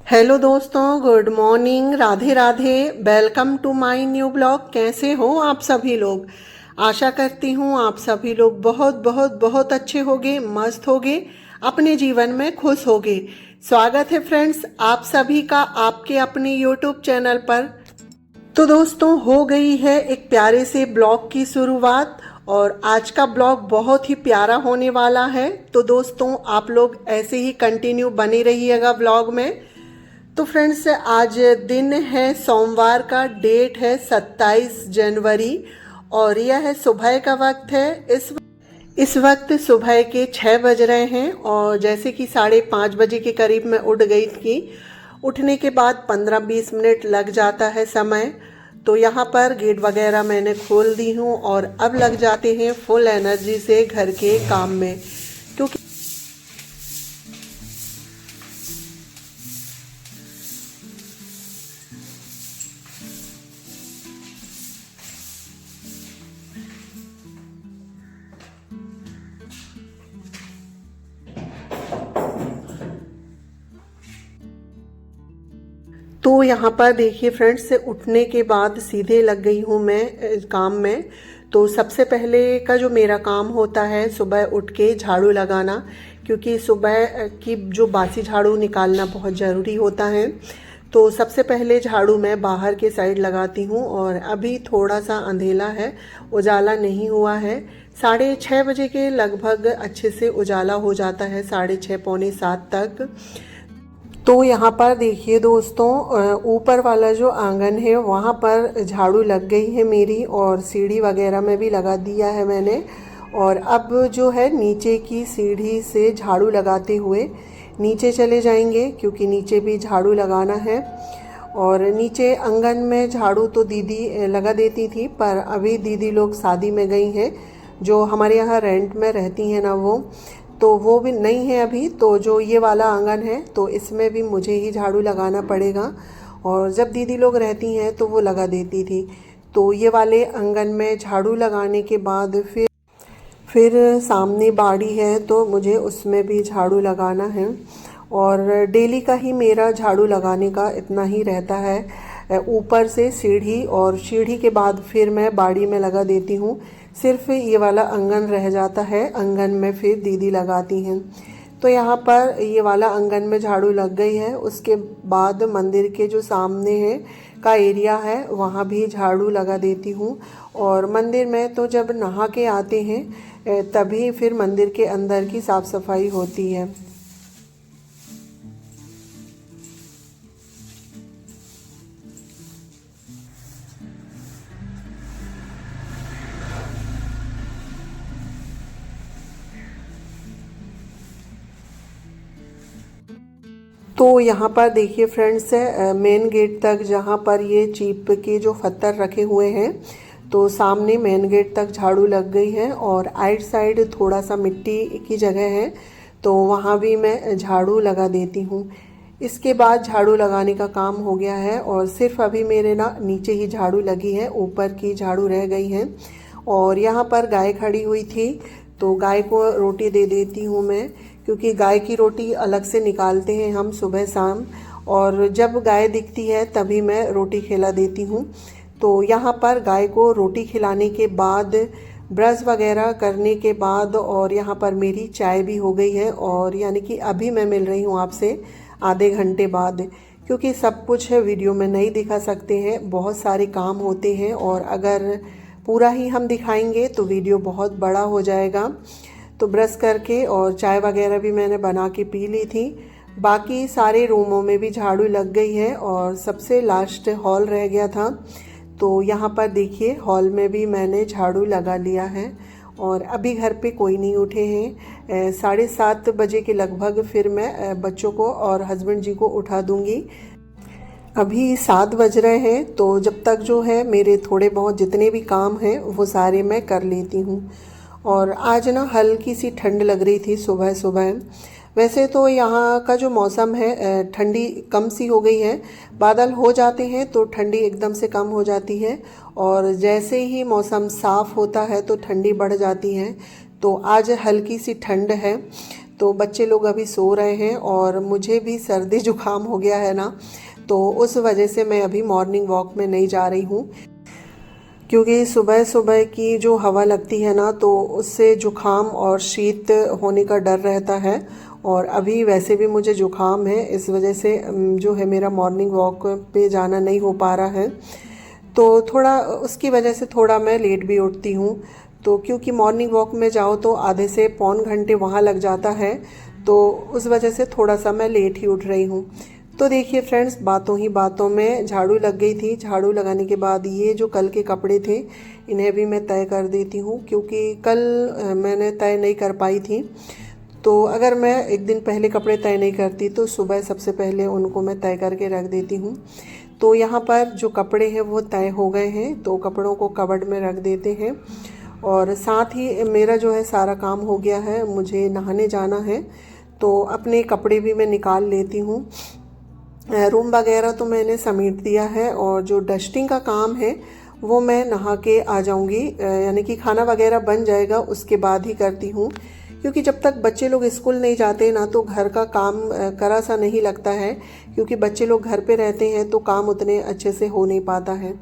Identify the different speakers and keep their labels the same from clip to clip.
Speaker 1: Hello दोस्तों, good morning, Radhe Radhe. Welcome to my new blog. कैसे हो आप सभी लोग? आशा करती हूँ आप सभी लोग बहुत बहुत बहुत अच्छे होगे, मस्त होगे, अपने जीवन में खुश होगे। स्वागत है फ्रेंड्स आप सभी का आपके अपने यूट्यूब चैनल पर। तो दोस्तों, हो गई है एक प्यारे से ब्लॉग की शुरुआत और आज का ब्लॉग बहुत ही प्यारा होने वाला है। तो दोस्तों, आप लोग ऐसे ही कंटिन्यू बने रहिएगा ब्लॉग में। तो फ्रेंड्स, आज दिन है सोमवार का, डेट है 27 जनवरी और यह है सुबह का वक्त है। इस वक्त सुबह के 6 बज रहे हैं और जैसे कि 5:30 बजे के करीब मैं उठ गई थी। उठने के बाद 15-20 मिनट लग जाता है समय। तो यहाँ पर गेट वगैरह मैंने खोल दी हूँ और अब लग जाते हैं फुल एनर्जी से घर के काम में, क्योंकि तो यहाँ पर देखिए फ्रेंड्स, से उठने के बाद सीधे लग गई हूँ मैं काम में। तो सबसे पहले का जो मेरा काम होता है सुबह उठ के झाड़ू लगाना, क्योंकि सुबह की जो बासी झाड़ू निकालना बहुत ज़रूरी होता है। तो सबसे पहले झाड़ू मैं बाहर के साइड लगाती हूँ और अभी थोड़ा सा अंधेला है, उजाला नहीं हुआ है। 6:30 बजे के लगभग अच्छे से उजाला हो जाता है, 6:30 पौने 7 तक। तो यहाँ पर देखिए दोस्तों, ऊपर वाला जो आंगन है वहाँ पर झाड़ू लग गई है मेरी और सीढ़ी वगैरह में भी लगा दिया है मैंने। और अब जो है नीचे की सीढ़ी से झाड़ू लगाते हुए नीचे चले जाएंगे, क्योंकि नीचे भी झाड़ू लगाना है। और नीचे आंगन में झाड़ू तो दीदी लगा देती थी, पर अभी दीदी लोग शादी में गई हैं, जो हमारे यहाँ रेंट में रहती हैं ना, वो भी नहीं है अभी। तो जो ये वाला आंगन है तो इसमें भी मुझे ही झाड़ू लगाना पड़ेगा, और जब दीदी लोग रहती हैं तो वो लगा देती थी। तो ये वाले आंगन में झाड़ू लगाने के बाद फिर सामने बाड़ी है तो मुझे उसमें भी झाड़ू लगाना है। और डेली का ही मेरा झाड़ू लगाने का इतना ही रहता है। ऊपर से सीढ़ी और सीढ़ी के बाद फिर मैं बाड़ी में लगा देती हूँ। सिर्फ ये वाला आंगन रह जाता है, आंगन में फिर दीदी लगाती हैं। तो यहाँ पर ये वाला आंगन में झाड़ू लग गई है। उसके बाद मंदिर के जो सामने है का एरिया है वहाँ भी झाड़ू लगा देती हूँ। और मंदिर में तो जब नहा के आते हैं तभी फिर मंदिर के अंदर की साफ़ सफाई होती है। तो यहाँ पर देखिए फ्रेंड्स, मेन गेट तक जहाँ पर ये चीप के जो पत्थर रखे हुए हैं, तो सामने मेन गेट तक झाड़ू लग गई है। और आइट साइड थोड़ा सा मिट्टी की जगह है तो वहाँ भी मैं झाड़ू लगा देती हूँ। इसके बाद झाड़ू लगाने का काम हो गया है और सिर्फ अभी मेरे ना नीचे ही झाड़ू लगी है, ऊपर की झाड़ू रह गई है। और यहाँ पर गाय खड़ी हुई थी तो गाय को रोटी दे देती हूँ मैं, क्योंकि गाय की रोटी अलग से निकालते हैं हम सुबह शाम, और जब गाय दिखती है तभी मैं रोटी खिला देती हूँ। तो यहाँ पर गाय को रोटी खिलाने के बाद ब्रश वगैरह करने के बाद और यहाँ पर मेरी चाय भी हो गई है, और यानी कि अभी मैं मिल रही हूँ आपसे आधे घंटे बाद, क्योंकि सब कुछ वीडियो में नहीं दिखा सकते हैं, बहुत सारे काम होते हैं और अगर पूरा ही हम दिखाएंगे तो वीडियो बहुत बड़ा हो जाएगा। तो ब्रश करके और चाय वगैरह भी मैंने बना के पी ली थी। बाकी सारे रूमों में भी झाड़ू लग गई है और सबसे लास्ट हॉल रह गया था। तो यहाँ पर देखिए हॉल में भी मैंने झाड़ू लगा लिया है। और अभी घर पे कोई नहीं उठे हैं, 7:30 बजे के लगभग फिर मैं बच्चों को और हस्बैंड जी को उठा दूंगी। अभी 7 बज रहे हैं, तो जब तक जो है मेरे थोड़े बहुत जितने भी काम हैं वो सारे मैं कर लेती हूँ। और आज ना हल्की सी ठंड लग रही थी सुबह सुबह। वैसे तो यहाँ का जो मौसम है ठंडी कम सी हो गई है, बादल हो जाते हैं तो ठंडी एकदम से कम हो जाती है, और जैसे ही मौसम साफ़ होता है तो ठंडी बढ़ जाती है। तो आज हल्की सी ठंड है। तो बच्चे लोग अभी सो रहे हैं और मुझे भी सर्दी जुकाम हो गया है ना, तो उस वजह से मैं अभी मॉर्निंग वॉक में नहीं जा रही हूँ। क्योंकि सुबह सुबह की जो हवा लगती है ना, तो उससे जुकाम और शीत होने का डर रहता है। और अभी वैसे भी मुझे जुकाम है, इस वजह से जो है मेरा मॉर्निंग वॉक पे जाना नहीं हो पा रहा है। तो थोड़ा उसकी वजह से थोड़ा मैं लेट भी उठती हूँ। तो क्योंकि मॉर्निंग वॉक में जाओ तो आधे से पौन घंटे वहाँ लग जाता है, तो उस वजह से थोड़ा सा मैं लेट ही उठ रही हूँ। तो देखिए फ्रेंड्स, बातों ही बातों में झाड़ू लग गई थी। झाड़ू लगाने के बाद ये जो कल के कपड़े थे, इन्हें भी मैं तय कर देती हूँ, क्योंकि कल मैंने तय नहीं कर पाई थी। तो अगर मैं एक दिन पहले कपड़े तय नहीं करती तो सुबह सबसे पहले उनको मैं तय करके रख देती हूँ। तो यहाँ पर जो कपड़े हैं वो तय हो गए हैं, तो कपड़ों को कबर्ड में रख देते हैं। और साथ ही मेरा जो है सारा काम हो गया है, मुझे नहाने जाना है, तो अपने कपड़े भी मैं निकाल लेती हूँ। रूम वगैरह तो मैंने समेट दिया है, और जो डस्टिंग का काम है वो मैं नहा के आ जाऊँगी, यानी कि खाना वगैरह बन जाएगा उसके बाद ही करती हूँ। क्योंकि जब तक बच्चे लोग स्कूल नहीं जाते ना, तो घर का काम करा सा नहीं लगता है। क्योंकि बच्चे लोग घर पे रहते हैं तो काम उतने अच्छे से हो नहीं पाता है।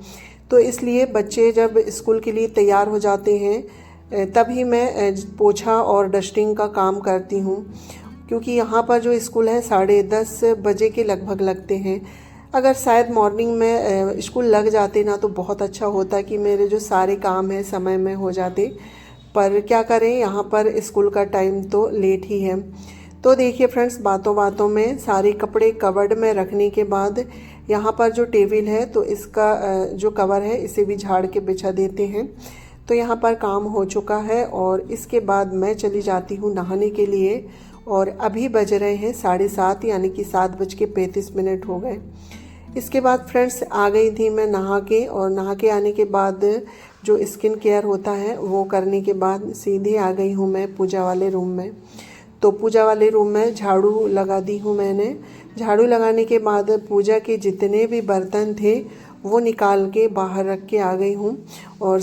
Speaker 1: तो इसलिए बच्चे जब स्कूल के लिए तैयार हो जाते हैं तभी मैं पोछा और डस्टिंग का काम करती हूँ। क्योंकि यहाँ पर जो स्कूल है 10:30 बजे के लगभग लगते हैं। अगर शायद मॉर्निंग में स्कूल लग जाते ना, तो बहुत अच्छा होता कि मेरे जो सारे काम हैं समय में हो जाते। पर क्या करें, यहाँ पर स्कूल का टाइम तो लेट ही है। तो देखिए फ्रेंड्स, बातों बातों में सारे कपड़े कवर्ड में रखने के बाद यहाँ पर जो टेबल है, तो इसका जो कवर है इसे भी झाड़ के बिछा देते हैं। तो यहाँ पर काम हो चुका है, और इसके बाद मैं चली जाती हूँ नहाने के लिए। और अभी बज रहे हैं 7:30, यानी कि 7:35 हो गए। इसके बाद फ्रेंड्स आ गई थी मैं नहा के, और नहा के आने के बाद जो स्किन केयर होता है वो करने के बाद सीधे आ गई हूँ मैं पूजा वाले रूम में। तो पूजा वाले रूम में झाड़ू लगा दी हूँ मैंने। झाड़ू लगाने के बाद पूजा के जितने भी बर्तन थे वो निकाल के बाहर रख के आ गई हूँ। और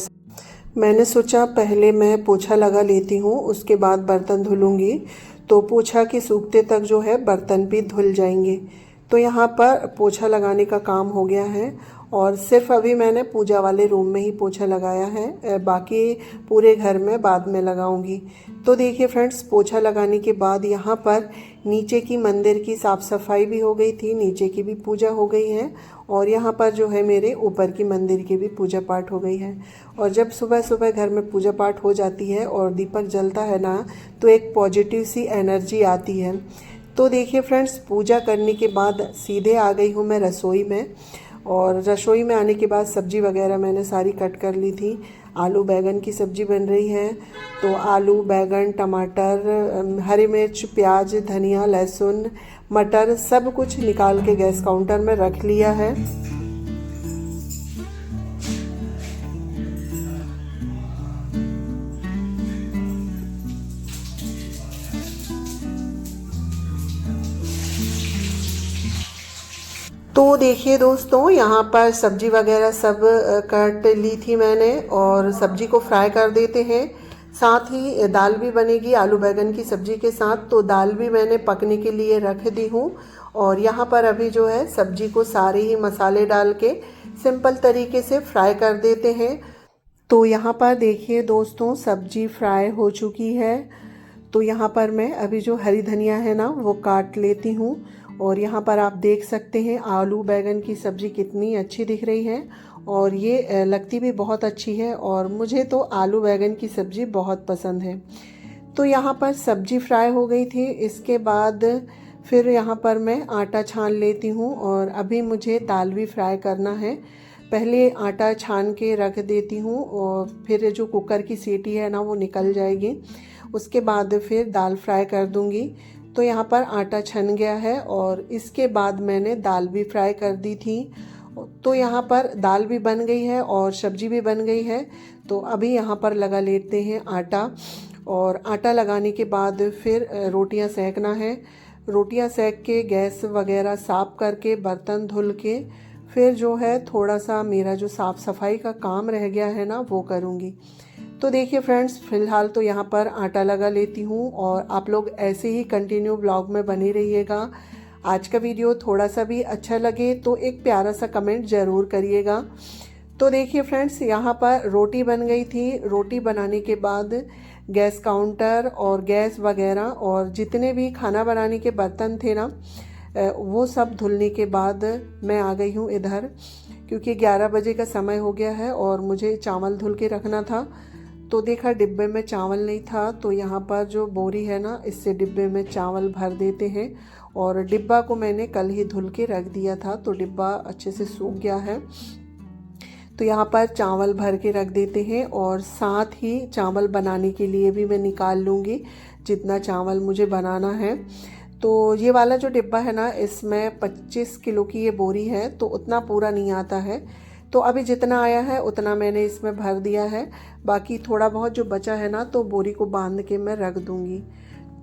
Speaker 1: मैंने सोचा पहले मैं पोछा लगा लेती हूँ, उसके बाद बर्तन धुलूँगी, तो पोछा के सूखते तक जो है बर्तन भी धुल जाएंगे। तो यहाँ पर पोछा लगाने का काम हो गया है, और सिर्फ अभी मैंने पूजा वाले रूम में ही पोछा लगाया है, बाकी पूरे घर में बाद में लगाऊंगी। तो देखिए फ्रेंड्स, पोछा लगाने के बाद यहाँ पर नीचे की मंदिर की साफ़ सफाई भी हो गई थी, नीचे की भी पूजा हो गई है, और यहाँ पर जो है मेरे ऊपर की मंदिर की भी पूजा पाठ हो गई है। और जब सुबह सुबह घर में पूजा पाठ हो जाती है और दीपक जलता है ना, तो एक पॉजिटिव सी एनर्जी आती है। तो देखिए फ्रेंड्स, पूजा करने के बाद सीधे आ गई हूँ मैं रसोई में। और रसोई में आने के बाद सब्जी वगैरह मैंने सारी कट कर ली थी। आलू बैगन की सब्ज़ी बन रही है, तो आलू बैगन टमाटर हरी मिर्च प्याज धनिया लहसुन मटर सब कुछ निकाल के गैस काउंटर में रख लिया है। तो देखिए दोस्तों, यहाँ पर सब्जी वगैरह सब कट ली थी मैंने, और सब्जी को फ्राई कर देते हैं। साथ ही दाल भी बनेगी आलू बैगन की सब्जी के साथ, तो दाल भी मैंने पकने के लिए रख दी हूँ। और यहाँ पर अभी जो है सब्जी को सारे ही मसाले डाल के सिंपल तरीके से फ्राई कर देते हैं। तो यहाँ पर देखिए दोस्तों, सब्जी फ्राई हो चुकी है। तो यहाँ पर मैं अभी जो हरी धनिया है ना वो काट लेती हूँ। और यहाँ पर आप देख सकते हैं आलू बैगन की सब्ज़ी कितनी अच्छी दिख रही है, और ये लगती भी बहुत अच्छी है, और मुझे तो आलू बैगन की सब्ज़ी बहुत पसंद है। तो यहाँ पर सब्ज़ी फ्राई हो गई थी। इसके बाद फिर यहाँ पर मैं आटा छान लेती हूँ, और अभी मुझे दाल भी फ्राई करना है। पहले आटा छान के रख देती हूँ, और फिर जो कुकर की सीटी है ना वो निकल जाएगी, उसके बाद फिर दाल फ्राई कर दूँगी। तो यहाँ पर आटा छन गया है, और इसके बाद मैंने दाल भी फ्राई कर दी थी। तो यहाँ पर दाल भी बन गई है और सब्जी भी बन गई है। तो अभी यहाँ पर लगा लेते हैं आटा, और आटा लगाने के बाद फिर रोटियाँ सेकना है। रोटियाँ सेक के गैस वगैरह साफ़ करके बर्तन धुल के फिर जो है थोड़ा सा मेरा जो साफ़ सफाई का काम रह गया है ना वो करूँगी। तो देखिए फ्रेंड्स, फ़िलहाल तो यहाँ पर आटा लगा लेती हूँ और आप लोग ऐसे ही कंटिन्यू ब्लॉग में बने रहिएगा। आज का वीडियो थोड़ा सा भी अच्छा लगे तो एक प्यारा सा कमेंट ज़रूर करिएगा। तो देखिए फ्रेंड्स, यहाँ पर रोटी बन गई थी। रोटी बनाने के बाद गैस काउंटर और गैस वगैरह और जितने भी खाना बनाने के बर्तन थे ना, वो सब धुलने के बाद मैं आ गई हूँ इधर, क्योंकि 11 बजे का समय हो गया है और मुझे चावल धुल के रखना था। तो देखा डिब्बे में चावल नहीं था, तो यहाँ पर जो बोरी है ना, इससे डिब्बे में चावल भर देते हैं। और डिब्बा को मैंने कल ही धुल के रख दिया था, तो डिब्बा अच्छे से सूख गया है। तो यहाँ पर चावल भर के रख देते हैं और साथ ही चावल बनाने के लिए भी मैं निकाल लूँगी जितना चावल मुझे बनाना है। तो ये वाला जो डिब्बा है ना, इसमें 25 किलो की ये बोरी है, तो उतना पूरा नहीं आता है। तो अभी जितना आया है उतना मैंने इसमें भर दिया है। बाकी थोड़ा बहुत जो बचा है ना, तो बोरी को बांध के मैं रख दूँगी।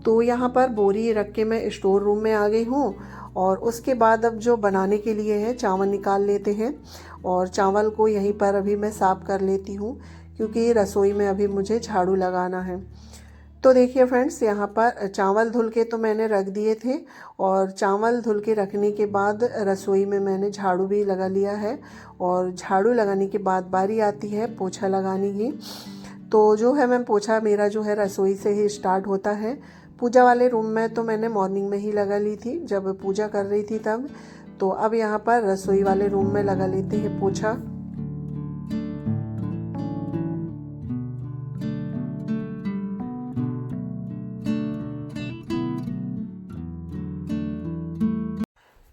Speaker 1: तो यहाँ पर बोरी रख के मैं स्टोर रूम में आ गई हूँ और उसके बाद अब जो बनाने के लिए है चावल निकाल लेते हैं। और चावल को यहीं पर अभी मैं साफ़ कर लेती हूँ, क्योंकि रसोई में अभी मुझे झाड़ू लगाना है। तो देखिए फ्रेंड्स, यहाँ पर चावल धुल के तो मैंने रख दिए थे और चावल धुल के रखने के बाद रसोई में मैंने झाड़ू भी लगा लिया है। और झाड़ू लगाने के बाद बारी आती है पोछा लगाने की। तो जो है मैं पोछा मेरा जो है रसोई से ही स्टार्ट होता है। पूजा वाले रूम में तो मैंने मॉर्निंग में ही लगा ली थी, जब पूजा कर रही थी तब। तो अब यहाँ पर रसोई वाले रूम में लगा लेते हैं पोछा।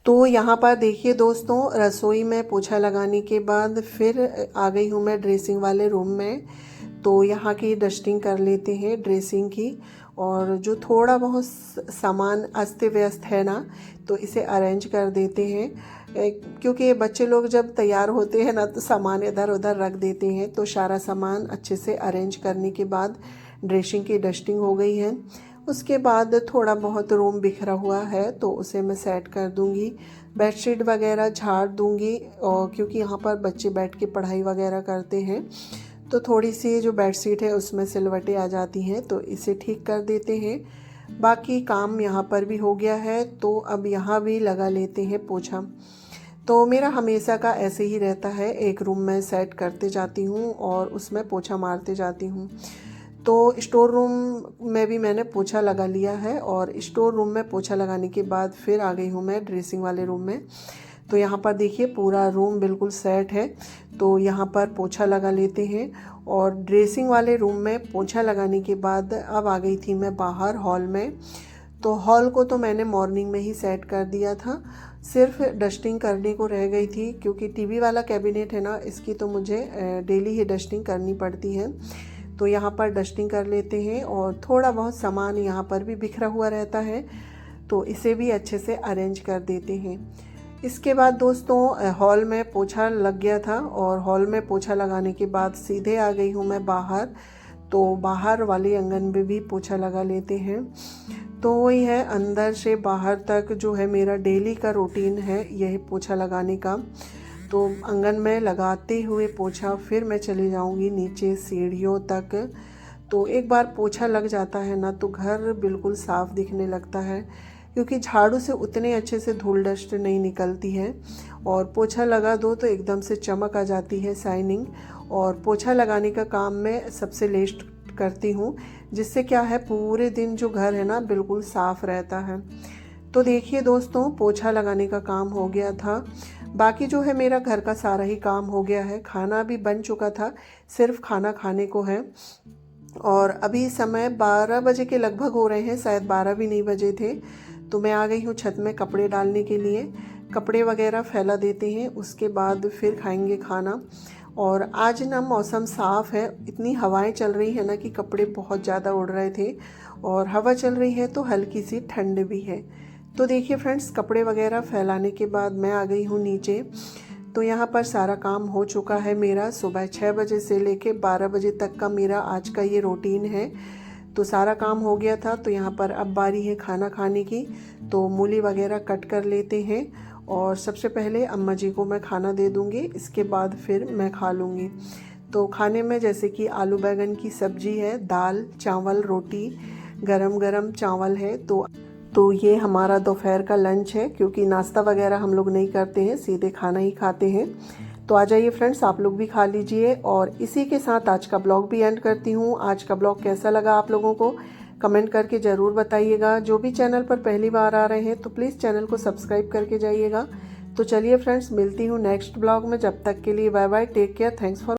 Speaker 1: तो यहाँ पर देखिए दोस्तों, रसोई में पोछा लगाने के बाद फिर आ गई हूँ मैं ड्रेसिंग वाले रूम में। तो यहाँ की डस्टिंग कर लेते हैं ड्रेसिंग की। और जो थोड़ा बहुत सामान अस्त व्यस्त है ना, तो इसे अरेंज कर देते हैं। क्योंकि बच्चे लोग जब तैयार होते हैं ना, तो सामान इधर उधर रख देते हैं। तो सारा सामान अच्छे से अरेंज करने के बाद ड्रेसिंग की डस्टिंग हो गई है। उसके बाद थोड़ा बहुत रूम बिखरा हुआ है, तो उसे मैं सेट कर दूंगी। बेडशीट वगैरह झाड़ दूंगी, और क्योंकि यहाँ पर बच्चे बैठ के पढ़ाई वगैरह करते हैं, तो थोड़ी सी जो बेडशीट है उसमें सिलवटें आ जाती हैं, तो इसे ठीक कर देते हैं। बाकी काम यहाँ पर भी हो गया है, तो अब यहाँ भी लगा लेते हैं पोछा। तो मेरा हमेशा का ऐसे ही रहता है, एक रूम में सेट करते जाती हूँ और उसमें पोछा मारते जाती हूँ। तो स्टोर रूम में भी मैंने पोछा लगा लिया है और स्टोर रूम में पोछा लगाने के बाद फिर आ गई हूँ मैं ड्रेसिंग वाले रूम में। तो यहाँ पर देखिए पूरा रूम बिल्कुल सेट है, तो यहाँ पर पोछा लगा लेते हैं। और ड्रेसिंग वाले रूम में पोछा लगाने के बाद अब आ गई थी मैं बाहर हॉल में। तो हॉल को तो मैंने मॉर्निंग में ही सेट कर दिया था, सिर्फ डस्टिंग करने को रह गई थी, क्योंकि टीवी वाला कैबिनेट है ना, इसकी तो मुझे डेली ही डस्टिंग करनी पड़ती है। तो यहाँ पर डस्टिंग कर लेते हैं और थोड़ा बहुत सामान यहाँ पर भी बिखरा हुआ रहता है, तो इसे भी अच्छे से अरेंज कर देते हैं। इसके बाद दोस्तों, हॉल में पोछा लग गया था और हॉल में पोछा लगाने के बाद सीधे आ गई हूँ मैं बाहर। तो बाहर वाले आंगन में भी पोछा लगा लेते हैं। तो वही है, अंदर से बाहर तक जो है मेरा डेली का रूटीन है यही पोछा लगाने का। तो आंगन में लगाते हुए पोछा फिर मैं चली जाऊंगी नीचे सीढ़ियों तक। तो एक बार पोछा लग जाता है ना, तो घर बिल्कुल साफ़ दिखने लगता है, क्योंकि झाड़ू से उतने अच्छे से धूल डस्ट नहीं निकलती है। और पोछा लगा दो तो एकदम से चमक आ जाती है, शाइनिंग। और पोछा लगाने का काम मैं सबसे लेस्ट करती हूँ, जिससे क्या है पूरे दिन जो घर है ना बिल्कुल साफ़ रहता है। तो देखिए दोस्तों, पोछा लगाने का काम हो गया था। बाकी जो है मेरा घर का सारा ही काम हो गया है। खाना भी बन चुका था, सिर्फ खाना खाने को है। और अभी समय 12 बजे के लगभग हो रहे हैं, शायद 12 भी नहीं बजे थे। तो मैं आ गई हूँ छत में कपड़े डालने के लिए। कपड़े वगैरह फैला देते हैं, उसके बाद फिर खाएंगे खाना। और आज ना मौसम साफ़ है, इतनी हवाएं चल रही है ना कि कपड़े बहुत ज़्यादा उड़ रहे थे, और हवा चल रही है तो हल्की सी ठंड भी है। तो देखिए फ्रेंड्स, कपड़े वगैरह फैलाने के बाद मैं आ गई हूँ नीचे। तो यहाँ पर सारा काम हो चुका है मेरा। सुबह 6 बजे से लेके 12 बजे तक का मेरा आज का ये रूटीन है। तो सारा काम हो गया था। तो यहाँ पर अब बारी है खाना खाने की। तो मूली वगैरह कट कर लेते हैं और सबसे पहले अम्मा जी को मैं खाना दे दूँगी, इसके बाद फिर मैं खा लूँगी। तो खाने में जैसे कि आलू बैंगन की सब्जी है, दाल चावल रोटी, गरम गरम चावल है। तो ये हमारा दोपहर का लंच है, क्योंकि नाश्ता वगैरह हम लोग नहीं करते हैं, सीधे खाना ही खाते हैं। तो आ जाइए फ्रेंड्स, आप लोग भी खा लीजिए। और इसी के साथ आज का ब्लॉग भी एंड करती हूँ। आज का ब्लॉग कैसा लगा आप लोगों को कमेंट करके ज़रूर बताइएगा। जो भी चैनल पर पहली बार आ रहे हैं तो प्लीज़ चैनल को सब्सक्राइब करके जाइएगा। तो चलिए फ्रेंड्स, मिलती हूँ नेक्स्ट ब्लॉग में। जब तक के लिए bye bye, take care, thanks for